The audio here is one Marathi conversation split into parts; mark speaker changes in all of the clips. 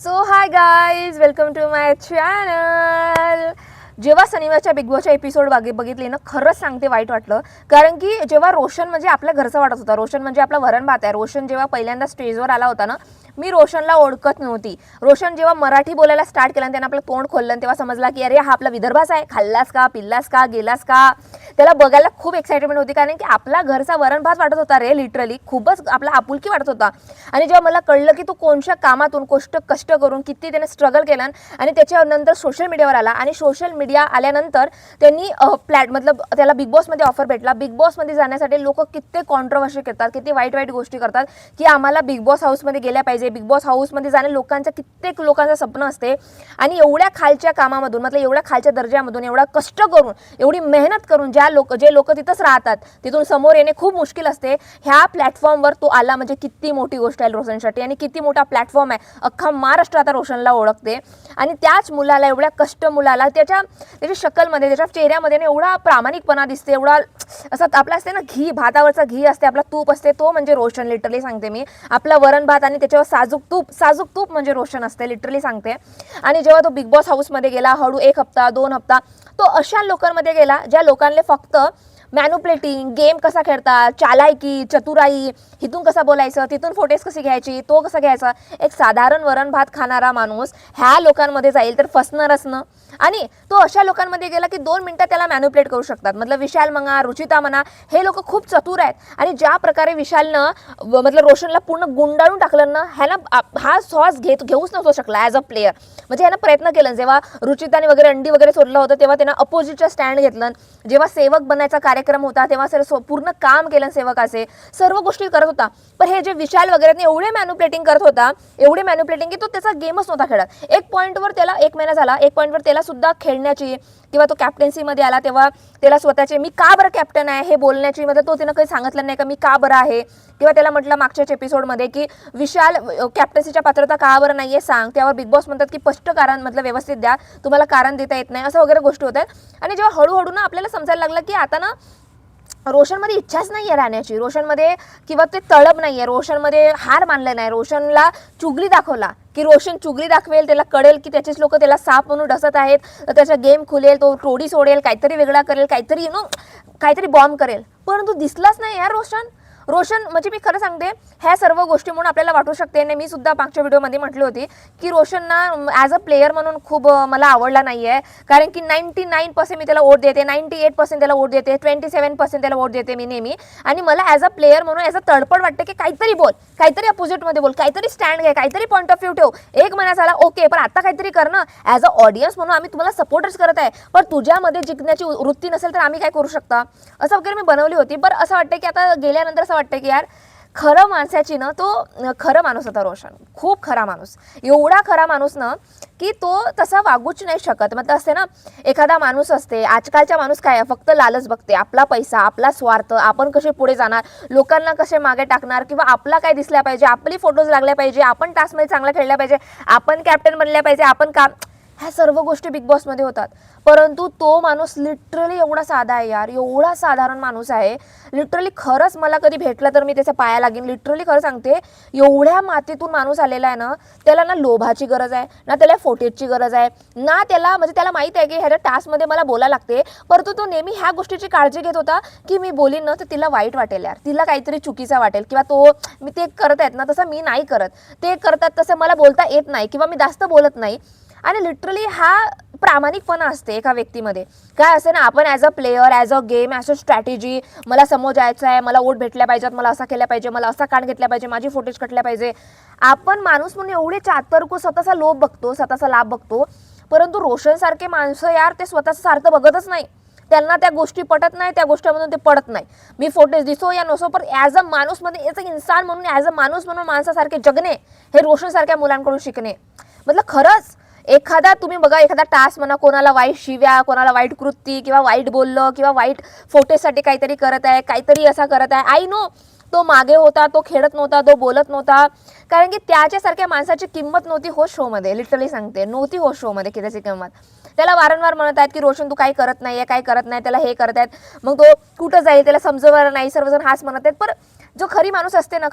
Speaker 1: So hi guys, welcome to my channel. जेव्हा शनिवारच्या बिग बॉसच्या एपिसोड बघितले ना, खरंच सांगते वाईट वाटलं. कारण की जेव्हा रोशन म्हणजे आपल्या घरचा वाटत होता, रोशन म्हणजे आपला वरण भात आहे. रोशन जेव्हा पहिल्यांदा स्टेजवर आला होता ना, मी रोशनला ओळखत नव्हती. रोशन जेव्हा मराठी बोलायला स्टार्ट केलं आणि त्यानं आपलं तोंड खोललं तेव्हा समजला की अरे हा आपला विदर्भाचा आहे. खाल्लास का, पिल्लास का, गेलास का. त्याला बघायला खूप एक्साइटमेंट होती, कारण की आपला घरचा वरण भात वाटत होता रे. लिटरली खूपच आपला आपुलकी वाटत होता. आणि जेव्हा मला कळलं की तो कोणत्या कामातून कष्ट करून किती त्याने स्ट्रगल केलं आणि त्याच्यानंतर सोशल मीडियावर आला आणि सोशल मीडिया आल्यानंतर त्यांनी मतलब त्याला बिग बॉसमध्ये ऑफर भेटला. बिग बॉसमध्ये जाण्यासाठी लोक किती कॉन्ट्रोवर्सी करतात, किती वाईट वाईट गोष्टी करतात की आम्हाला बिग बॉस हाऊसमध्ये गेल्या पाहिजे. बिग बॉस हाऊसमध्ये जाणे लोकांचं कित्येक लोकांचं स्वप्न असते आणि एवढ्या खालच्या कामामधून मतलब एवढ्या खालच्या दर्जामधून एवढा कष्ट करून एवढी मेहनत करून जे लोक तिथंच राहतात तिथून समोर येणे खूप मुश्किल असते. ह्या प्लॅटफॉर्मवर तो आला म्हणजे किती मोठी गोष्ट आहे रोशनसाठी आणि किती मोठा प्लॅटफॉर्म आहे. अख्खा महाराष्ट्र आता रोशनला ओळखते आणि त्याच मुलाला, एवढ्या कष्ट मुलाला त्याच्या शकलमध्ये, त्याच्या चेहऱ्यामध्ये एवढा प्रामाणिकपणा दिसते. एवढा असं आपला असते ना घी, भातावरचा घी असते, आपला तूप असते, तो म्हणजे रोशन. लिटरली सांगते मी, आपला वरण भात आणि त्याच्यावर साजूक तूप म्हणजे रोशन असते. लिटरली सांगते. आणि जेव्हा तो बिग बॉस हाऊसमध्ये गेला, हळू 1 हप्ता 2 हप्ता तो अशा लोकांमध्ये गेला ज्या लोकांना फक्त मॅन्युप्लेटिंग, गेम कसा खेळतात, चालायकी, चतुराई, इथून कसं बोलायचं, तिथून फोटेज कशी घ्यायची, तो कसा घ्यायचा. एक साधारण वरण भात खाणारा माणूस ह्या लोकांमध्ये जाईल तर फसणारच ना. आणि तो अशा लोकांमध्ये गेला की 2 मिनिटात त्याला मॅन्युप्लेट करू शकतात. मतलब विशाल म्हणा, रुचिता म्हणा, हे लोक खूप चतुर आहेत. आणि ज्या प्रकारे विशालनं मतलब रोशनला पूर्ण गुंडाळून टाकलं ना, हा सॉस घेऊच नव्हतो शकला ॲज अ प्लेयर. म्हणजे ह्यानं प्रयत्न केला. जेव्हा रुचिताने वगैरे अंडी वगैरे सोडलं होतं तेव्हा त्यानं अपोजिटचा स्टँड घेतलं. जेव्हा सेवक बनायचा कार्यक्रम होता तेव्हा पूर्ण काम केलं सेवकाचे, सर्व गोष्टी करत होता. पण हे जे विशाल वगैरे एवढे मॅन्युप्लेटिंग करत होता, एवढे मॅन्युप्लेटिंग की तो त्याचा गेमच नव्हता खेळत. एक पॉईंटवर त्याला 1 महिना झाला, एक पॉईंटवर त्याला सुद्धा खेळण्याची किंवा तो कॅप्टन्सीमध्ये आला तेव्हा त्याला स्वतःचे मी का बरं कॅप्टन आहे हे बोलण्याची, मतलब तो त्यानं काही सांगितलं नाही का मी का बरं आहे. किंवा त्याला म्हटलं मागच्याच एपिसोडमध्ये की विशाल कॅप्टन्सीच्या पात्रता का बरं नाही आहे सांग. त्यावर बिग बॉस म्हणतात की स्पष्ट कारण, मतलब व्यवस्थित द्या, तुम्हाला कारण देता येत नाही, असं वगैरे गोष्टी होतात. आणि जेव्हा हळूहळू ना आपल्याला समजायला लागलं की आता ना रोशनमध्ये इच्छाच नाही आहे राहण्याची, रोशनमध्ये किंवा ते तळप नाही आहे, रोशनमध्ये हार मानलं नाही. रोशनला चुगली दाखवला की रोशन चुगली दाखवेल, त्याला कळेल की त्याचेच लोक त्याला साप म्हणून डसत आहेत, तर त्याचा गेम खुलेल, तो टोडी सोडेल, काहीतरी वेगळा करेल, काहीतरी बॉम्ब करेल. परंतु दिसलाच नाही यार रोशन म्हणजे मी खरं सांगते, ह्या सर्व गोष्टी म्हणून आपल्याला वाटू शकते. आणि मी सुद्धा मागच्या व्हिडिओमध्ये म्हटली होती की रोशनना ॲज अ प्लेयर म्हणून खूप मला आवडला नाही आहे. कारण की 99% मी त्याला वोट देते, 98% त्याला वोट देते, 27% त्याला वोट देते मी नेहमी. आणि मला ॲज अ प्लेयर म्हणून ॲज अ तडपड वाटते की काहीतरी बोल, काहीतरी अपोजिटमध्ये बोल, काहीतरी स्टँड घे, काहीतरी पॉईंट ऑफ व्ह्यू ठेव. 1 महिना झाला ओके, पण आता काहीतरी कर ना. ॲज अ ऑडियन्स म्हणून आम्ही तुम्हाला सपोर्टच करत आहे, पण तुझ्यामध्ये जिंकण्याची वृत्ती नसेल तर आम्ही काय करू शकता, असं वगैरे मी बनवली होती. बरं असं वाटतं की आता गेल्यानंतर असं वाटतं की यार खरं माणसाची ना, तो खरं माणूस होता रोशन, खूप खरा माणूस. एवढा खरा माणूस ना की तो तसा वागूच नाही शकत. मतलब असते ना, एखादा माणूस असते, आजकालचा माणूस काय फक्त लालच बघते, आपला पैसा, आपला स्वार्थ, आपण कसे पुढे जाणार, लोकांना कसे मागे टाकणार, किंवा आपला काय दिसल्या पाहिजे, आपली फोटोज लागल्या पाहिजे, आपण टास्कमध्ये चांगला खेळल्या पाहिजे, आपण कॅप्टन बनल्या पाहिजे, आपण का, ह्या सर्व गोष्टी बिग बॉसमध्ये होतात. परंतु तो माणूस लिटरली एवढा साधा आहे यार, एवढा साधारण माणूस आहे. लिटरली खरंच मला कधी भेटला तर मी त्याच्या पाया लागेन. लिटरली खरं सांगते, एवढ्या मातीतून माणूस आलेला आहे ना, त्याला ना लोभाची गरज आहे, ना त्याला फोटेजची गरज आहे, ना त्याला म्हणजे त्याला माहीत आहे की ह्याच्या टास्कमध्ये मला बोलायला लागते. परंतु तो नेहमी ह्या गोष्टीची काळजी घेत होता की मी बोलीन ना तर तिला वाईट वाटेल यार, तिला काहीतरी चुकीचा वाटेल, किंवा तो मी ते करत आहेत ना तसं मी नाही करत, ते करतात तसं मला बोलता येत नाही, किंवा मी जास्त बोलत नाही. आणि लिटरली हा प्रामाणिकपणा असते एका व्यक्तीमध्ये. काय असते ना, आपण as a player, as a game, as a strategy, मला समोर जायचं आहे, मला वोट भेटल्या पाहिजेत, मला असा केल्या पाहिजे, मला असा कान घेतला पाहिजे, माझी फुटेज कटल्या पाहिजे. आपण माणूस म्हणून एवढे चातुर्क स्वतःचा लोभ बघतो, स्वतःचा लाभ बघतो. परंतु रोशनसारखे माणसं यार ते स्वतःचं सार्थ बघतच नाही, त्यांना त्या गोष्टी पटत नाही, त्या गोष्टीमधून ते पडत नाही. मी फोटेज दिसो या नसो, पण ॲज अ माणूस मध्ये, ॲज अ इन्सान म्हणून, ॲज अ माणूस म्हणून माणसासारखे जगणे, हे रोशनसारख्या मुलांकडून शिकणे. मतलब खरंच एखादा तुम्ही बघा, एखादा टास्क म्हणा, कोणाला वाईट शिव्या, कोणाला वाईट कृती, किंवा वाईट बोललं, किंवा वाईट फोटेजसाठी काहीतरी करत आहे, काहीतरी असा करत आहे, आय नो तो मागे होता, तो खेळत नव्हता, तो बोलत नव्हता, कारण की त्याच्यासारख्या माणसाची किंमत नव्हती हो शोमध्ये. लिटरली सांगते, नव्हती हो शोमध्ये की त्याची किंमत. त्याला वारंवार म्हणत आहेत की रोशन तू काही करत नाही आहे, काय करत नाही, त्याला हे करत आहेत, मग तो कुठं जाईल, त्याला समजवणार नाही, सर्वजण हाच म्हणत आहेत. पण जो खरी माणूस असते ना,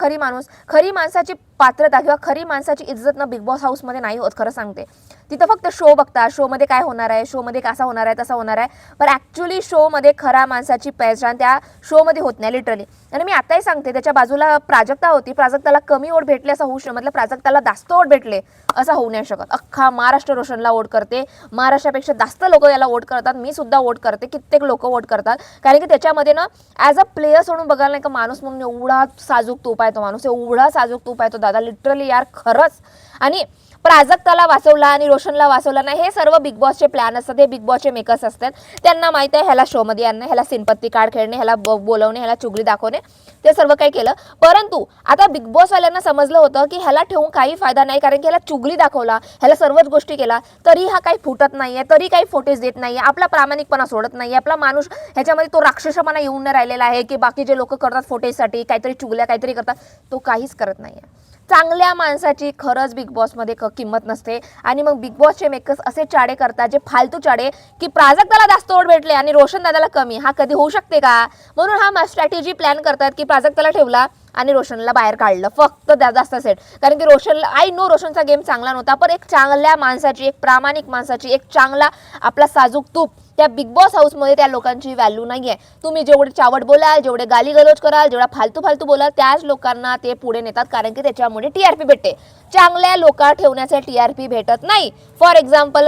Speaker 1: खरी माणसाची पात्रता किंवा खरी माणसाची इज्जत ना बिग बॉस हाऊसमध्ये नाही होत, खरं सांगते. तिथं फक्त शो बघता, शोमध्ये काय होणार आहे, शोमध्ये कसा होणार आहे, तसा होणार आहे, पण ॲक्च्युली शोमध्ये खरा माणसाची पहचान त्या शोमध्ये होत नाही लिटरली. आणि मी आताही सांगते, त्याच्या बाजूला प्राजक्ता होती, प्राजक्ताला कमी वोट भेटले असं होऊ शकत, मतलब प्राजक्ताला जास्त वोट भेटले असं होऊ नाही शकत. अख्खा महाराष्ट्र रोशनला वोट करते, महाराष्ट्रापेक्षा जास्त लोक याला वोट करतात, मी सुद्धा वोट करते, कित्येक लोक वोट करतात, कारण की त्याच्यामध्ये ना ॲज अ प्लेयर सोडून बघायला नाही का माणूस म्हणून एवढा साजूक तूप आहे तो माणूस, एवढा साजूक तूप आहे तो दादा, लिटरली यार खरंच. आणि प्राजक्ताला वाचवला आणि रोशनला वाचवला नाही, हे सर्व बिग बॉसचे प्लॅन असतात, हे बिग बॉसचे मेकर्स असतात. त्यांना माहीत आहे ह्याला शोमध्ये आणणं, ह्याला सिंपत्ती कार्ड खेळणे, ह्याला बोलवणे, ह्याला चुगली दाखवणे, ते सर्व काही केलं. परंतु आता बिग बॉसवाल्यांना समजलं होतं की ह्याला ठेवून काही फायदा नाही, कारण की ह्याला चुगली दाखवला, ह्याला सर्वच गोष्टी केला, तरी हा काही फुटत नाहीये, तरी काही फोटेज देत नाहीये, आपला प्रामाणिकपणा सोडत नाहीये, आपला माणूस ह्याच्यामध्ये तो राक्षसपणा येऊन न राहिलेला आहे की बाकी जे लोक करतात फोटेजसाठी काहीतरी चुगल्या काहीतरी करतात, तो काहीच करत नाहीये. चांगल्या माणसाची खरंच बिग बॉसमध्ये किंमत नसते. आणि मग बिग बॉसचे मेकर्स असे चाडे करतात, जे फालतू चाडे, की प्राजक्ताला जास्त वोट भेटले आणि रोशन दादाला कमी. हा कधी होऊ शकते का? म्हणून हा स्ट्रॅटेजी प्लॅन करतात की प्राजक्ताला ठेवला आणि रोशनला बाहेर काढलं, फक्त जास्त सेट. कारण की रोशनला, आय नो रोशनचा गेम चांगला नव्हता, पण एक चांगल्या माणसाची, एक प्रामाणिक माणसाची, एक चांगला आपला साजूक तूप त्या बिग बॉस हाऊसमध्ये त्या लोकांची व्हॅल्यू नाही आहे. तुम्ही जेवढे चावट बोलाल, जेवढे गाली गलोच कराल, जेवढा फालतू बोलाल, त्याच लोकांना ते पुढे नेतात, कारण की त्याच्यामुळे टीआरपी भेटते. चांगल्या लोका ठेवण्याचे टीआरपी भेटत नाही. फॉर एक्झाम्पल,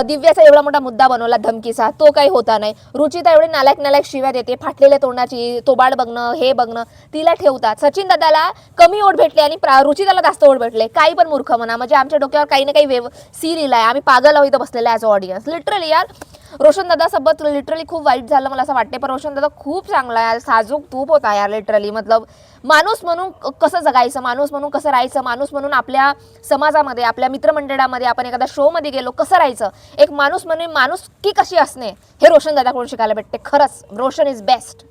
Speaker 1: दिव्याचा एवढा मोठा मुद्दा बनवला धमकीचा, तो काही होता नाही. रुचिता एवढी नालायक शिव्या देते, फाटलेल्या तोंडाची, तोबाड बघणं, हे बघणं, तिला ठेवतात. सचिन दादाला कमी वोट भेटले आणि रुचिताला जास्त वोट भेटले. काही पण मूर्ख म्हणा, म्हणजे आमच्या डोक्यावर काही ना काही सी लिहिलाय, आम्ही पागल आहोत इथं बसलेला ॲज ऑडियन्स. लिटरली यार रोशन दादासोबत लिटरली खूप वाईट झालं मला असं वाटते, पण रोशन दादा खूप चांगला आहे, साजूक तूप होता यार लिटरली. मतलब माणूस म्हणून कसं जगायचं, माणूस म्हणून कसं राहायचं, माणूस म्हणून आपल्या समाजामध्ये, आपल्या मित्रमंडळामध्ये, आपण एखाद्या शोमध्ये गेलो कसं राहायचं, एक माणूस म्हणून माणूस की कशी असणे, हे रोशन दादाकडून शिकायला भेटते. खरंच रोशन इज बेस्ट.